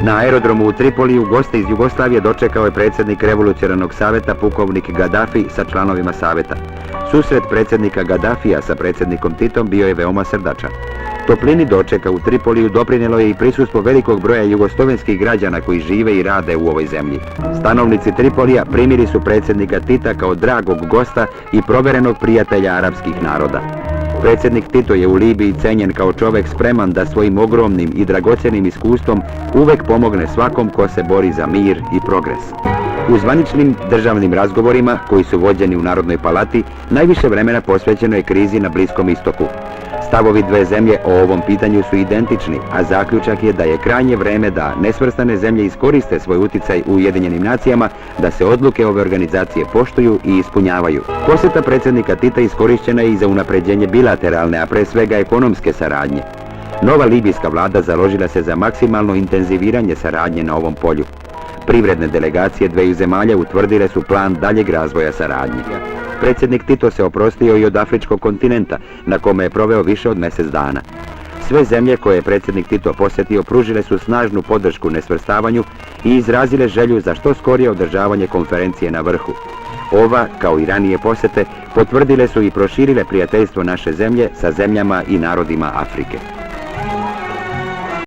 Na aerodromu u Tripoliju goste iz Jugoslavije dočekao je predsjednik Revolucionarnog saveta pukovnik Gaddafi sa članovima saveta. Susret predsjednika Gaddafija sa predsjednikom Titom bio je veoma srdačan. Toplini dočeka u Tripoliju doprinijelo je i prisustvo velikog broja jugoslovenskih građana koji žive i rade u ovoj zemlji. Stanovnici Tripolija primili su predsjednika Tita kao dragog gosta i proverenog prijatelja arapskih naroda. Predsjednik Tito je u Libiji cenjen kao čovjek spreman da svojim ogromnim i dragocjenim iskustvom uvek pomogne svakom ko se bori za mir i progres. U zvaničnim državnim razgovorima, koji su vođeni u Narodnoj palati, najviše vremena posvećeno je krizi na Bliskom istoku. Stavovi dve zemlje o ovom pitanju su identični, a zaključak je da je krajnje vreme da nesvrstane zemlje iskoriste svoj uticaj u Ujedinjenim nacijama, da se odluke ove organizacije poštuju i ispunjavaju. Posjeta predsjednika Tita iskorišćena je i za unapređenje bilateralne, a pre svega ekonomske saradnje. Nova libijska vlada založila se za maksimalno intenziviranje saradnje na ovom polju. Privredne delegacije dveju zemalja utvrdile su plan daljeg razvoja saradnje. Predsjednik Tito se oprostio i od afričkog kontinenta, na kome je proveo više od mjesec dana. Sve zemlje koje je predsjednik Tito posjetio pružile su snažnu podršku nesvrstavanju i izrazile želju za što skorije održavanje konferencije na vrhu. Ova, kao i ranije posjete, potvrdile su i proširile prijateljstvo naše zemlje sa zemljama i narodima Afrike.